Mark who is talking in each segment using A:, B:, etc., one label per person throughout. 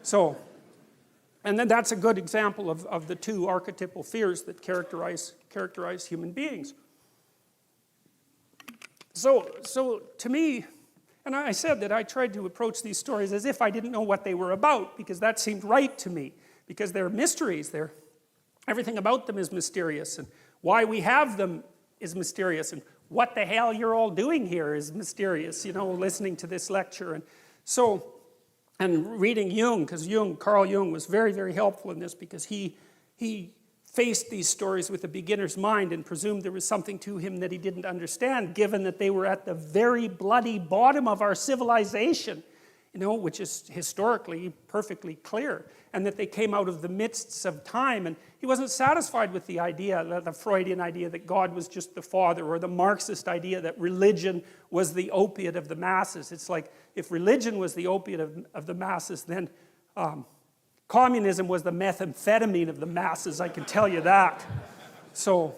A: So, and then that's a good example of the two archetypal fears that characterize human beings. So to me, and I said that I tried to approach these stories as if I didn't know what they were about, because that seemed right to me, because they're mysteries. Everything about them is mysterious, and why we have them is mysterious, and what the hell you're all doing here is mysterious, you know, listening to this lecture. And so, and reading Jung, because Carl Jung was very, very helpful in this, because he faced these stories with a beginner's mind and presumed there was something to him that he didn't understand, given that they were at the very bloody bottom of our civilization, you know, which is historically perfectly clear, and that they came out of the midst of time. And he wasn't satisfied with the idea, the Freudian idea that God was just the father, or the Marxist idea that religion was the opiate of the masses. It's like, if religion was the opiate of the masses, then communism was the methamphetamine of the masses, I can tell you that. So,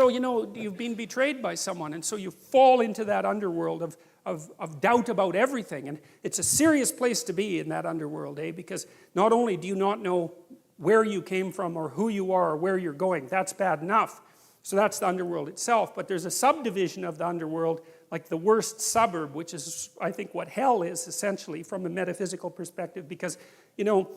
A: you know, you've been betrayed by someone, and so you fall into that underworld of doubt about everything. And it's a serious place to be in that underworld, because not only do you not know where you came from or who you are or where you're going, that's bad enough. So that's the underworld itself, but there's a subdivision of the underworld, like the worst suburb, which is, I think, what hell is, essentially, from a metaphysical perspective, because, you know,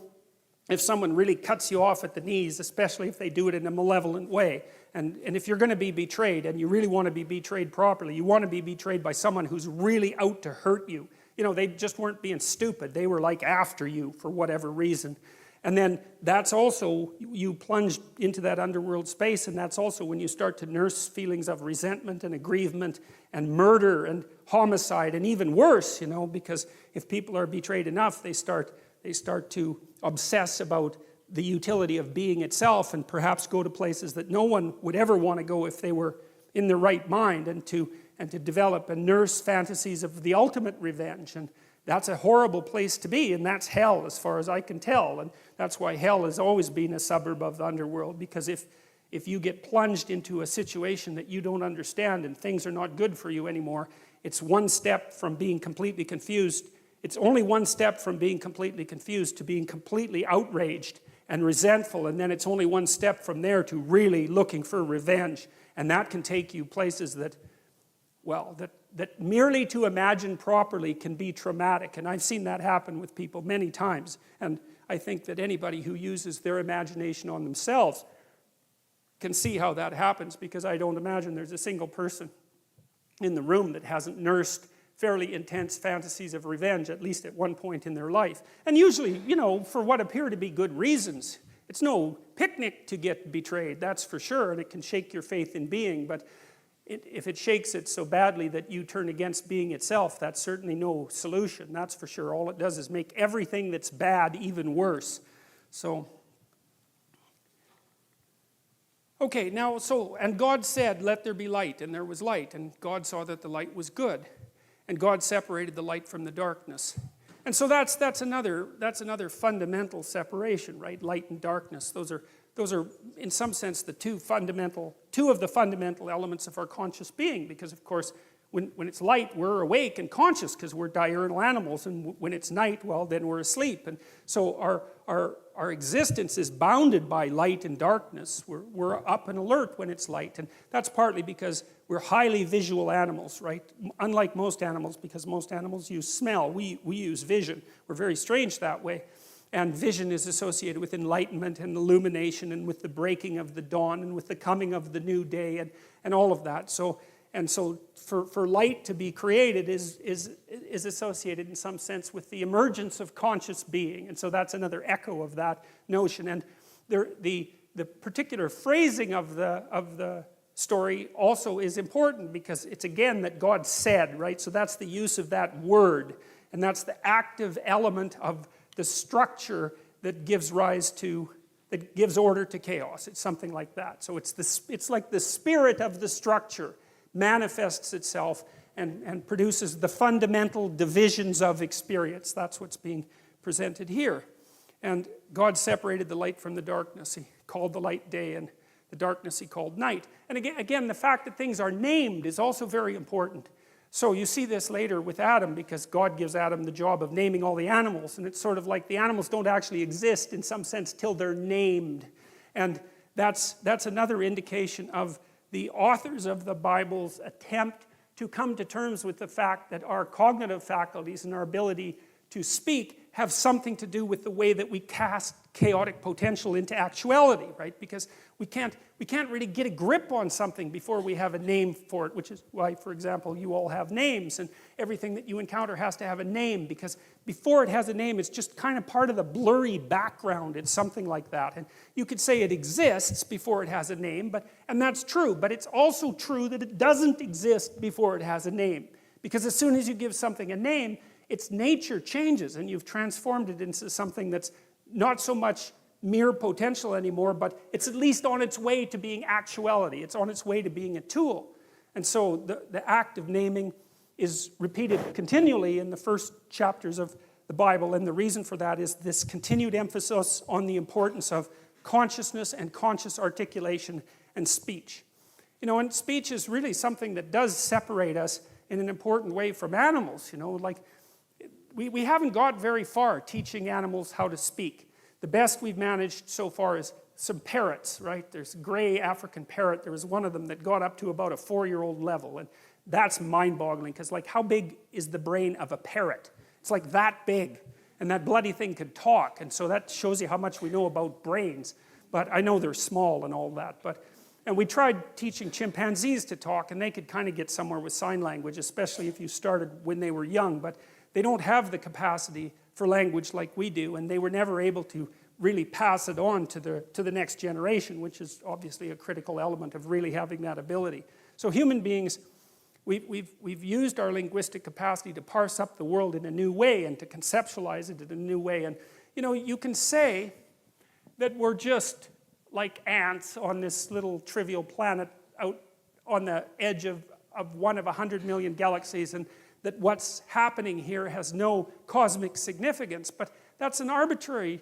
A: if someone really cuts you off at the knees, especially if they do it in a malevolent way, and if you're going to be betrayed, and you really want to be betrayed properly, you want to be betrayed by someone who's really out to hurt you. You know, they just weren't being stupid, they were like after you for whatever reason. And then that's also, you plunge into that underworld space, and that's also when you start to nurse feelings of resentment and aggrievement and murder and homicide, and even worse, you know, because if people are betrayed enough, they start to obsess about the utility of being itself, and perhaps go to places that no one would ever want to go if they were in their right mind, and to develop and nurse fantasies of the ultimate revenge. And that's a horrible place to be, and that's hell as far as I can tell. And that's why hell has always been a suburb of the underworld, because if you get plunged into a situation that you don't understand and things are not good for you anymore, it's one step from being completely confused. It's only one step from being completely confused to being completely outraged and resentful, and then it's only one step from there to really looking for revenge. And that can take you places that, well, that merely to imagine properly can be traumatic. And I've seen that happen with people many times. And I think that anybody who uses their imagination on themselves can see how that happens, because I don't imagine there's a single person in the room that hasn't nursed fairly intense fantasies of revenge, at least at one point in their life. And usually, you know, for what appear to be good reasons. It's no picnic to get betrayed, that's for sure, and it can shake your faith in being, but if it shakes it so badly that you turn against being itself, that's certainly no solution, that's for sure. All it does is make everything that's bad even worse. So, okay, now, and God said, let there be light, and there was light, and God saw that the light was good, and God separated the light from the darkness. And so that's another fundamental separation, right? Light and darkness. Those are in some sense the two of the fundamental elements of our conscious being, because of course when it's light we're awake and conscious because we're diurnal animals, and when it's night, well, then we're asleep. And so our existence is bounded by light and darkness. We're up and alert when it's light, and that's partly because we're highly visual animals, right? Unlike most animals, because most animals use smell, we use vision. We're very strange that way. And vision is associated with enlightenment and illumination, and with the breaking of the dawn, and with the coming of the new day, and all of that. So for light to be created is associated in some sense with the emergence of conscious being. And so that's another echo of that notion. And the particular phrasing of the story also is important, because it's again that God said, right? So that's the use of that word, and that's the active element of the structure that gives order to chaos. It's something like that. So it's like the spirit of the structure manifests itself and produces the fundamental divisions of experience. That's what's being presented here. And God separated the light from the darkness. He called the light day, and the darkness he called night. And again, the fact that things are named is also very important. So you see this later with Adam, because God gives Adam the job of naming all the animals, and it's sort of like the animals don't actually exist in some sense till they're named. And that's another indication of the authors of the Bible's attempt to come to terms with the fact that our cognitive faculties and our ability to speak have something to do with the way that we cast chaotic potential into actuality, right? Because we can't really get a grip on something before we have a name for it, which is why, for example, you all have names, and everything that you encounter has to have a name, because before it has a name, it's just kind of part of the blurry background. It's something like that. And you could say it exists before it has a name, and that's true, but it's also true that it doesn't exist before it has a name. Because as soon as you give something a name, its nature changes, and you've transformed it into something that's not so much mere potential anymore, but it's at least on its way to being actuality. It's on its way to being a tool. And so the act of naming is repeated continually in the first chapters of the Bible, and the reason for that is this continued emphasis on the importance of consciousness and conscious articulation and speech. You know, and speech is really something that does separate us in an important way from animals, you know, like we haven't got very far teaching animals how to speak. The best we've managed so far is some parrots, right? There's a gray African parrot. There was one of them that got up to about a 4-year-old level, and that's mind-boggling, because like, how big is the brain of a parrot? It's like that big, and that bloody thing could talk, and so that shows you how much we know about brains. But I know they're small and all that, and we tried teaching chimpanzees to talk, and they could kind of get somewhere with sign language, especially if you started when they were young, but they don't have the capacity for language like we do, and they were never able to really pass it on to the next generation, which is obviously a critical element of really having that ability. So human beings, we've used our linguistic capacity to parse up the world in a new way and to conceptualize it in a new way. And you know, you can say that we're just like ants on this little trivial planet out on the edge of one of 100 million galaxies, and that what's happening here has no cosmic significance. But that's an arbitrary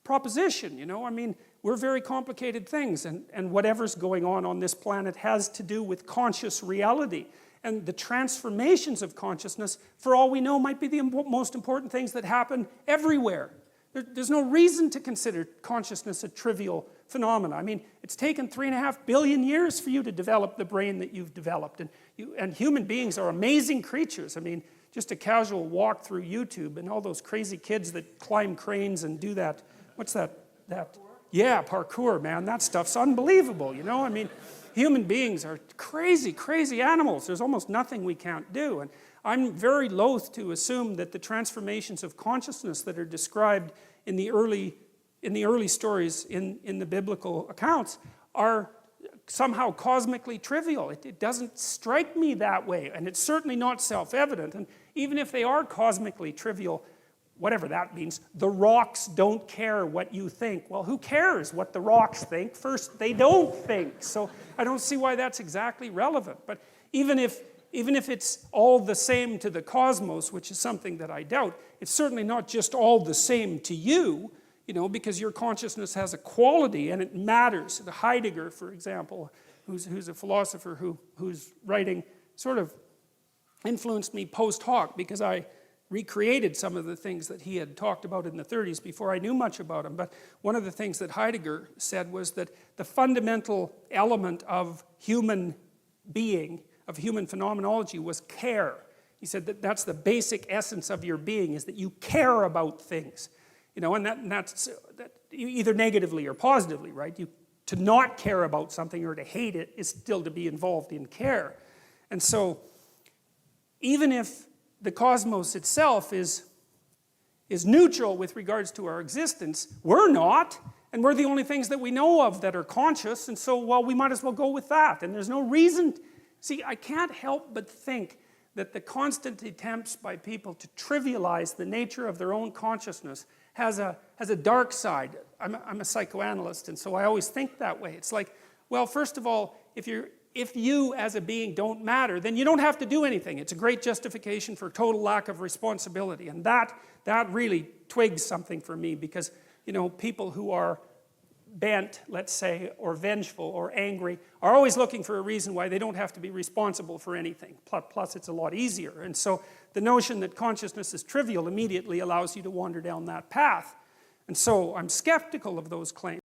A: proposition, you know? I mean, we're very complicated things, and whatever's going on this planet has to do with conscious reality. And the transformations of consciousness, for all we know, might be the most important things that happen everywhere. There's no reason to consider consciousness a trivial phenomena. I mean, it's taken 3.5 billion years for you to develop the brain that you've developed. And human beings are amazing creatures. I mean, just a casual walk through YouTube and all those crazy kids that climb cranes and do that. What's that? Yeah, parkour, man. That stuff's unbelievable, you know? I mean, human beings are crazy, crazy animals. There's almost nothing we can't do. And I'm very loath to assume that the transformations of consciousness that are described in the early stories in the biblical accounts are somehow cosmically trivial. It doesn't strike me that way, and it's certainly not self-evident. And even if they are cosmically trivial, whatever that means, the rocks don't care what you think. Well, who cares what the rocks think? First, they don't think. So I don't see why that's exactly relevant. But even if it's all the same to the cosmos, which is something that I doubt, it's certainly not just all the same to you, you know, because your consciousness has a quality and it matters. Heidegger, for example, who's a philosopher whose writing sort of influenced me post hoc, because I recreated some of the things that he had talked about in the 30s before I knew much about him. But one of the things that Heidegger said was that the fundamental element of human being, of human phenomenology, was care. He said that that's the basic essence of your being, is that you care about things. You know, and that's either negatively or positively, right? To not care about something or to hate it is still to be involved in care. And so, even if the cosmos itself is neutral with regards to our existence, we're not, and we're the only things that we know of that are conscious, and so, well, we might as well go with that. And there's no reason. See, I can't help but think that the constant attempts by people to trivialize the nature of their own consciousness has a dark side. I'm a psychoanalyst, and so I always think that way. It's like, well, first of all, if you as a being don't matter, then you don't have to do anything. It's a great justification for total lack of responsibility. And that really twigs something for me, because, you know, people who are bent, let's say, or vengeful or angry, are always looking for a reason why they don't have to be responsible for anything. Plus it's a lot easier. And so the notion that consciousness is trivial immediately allows you to wander down that path. And so I'm skeptical of those claims.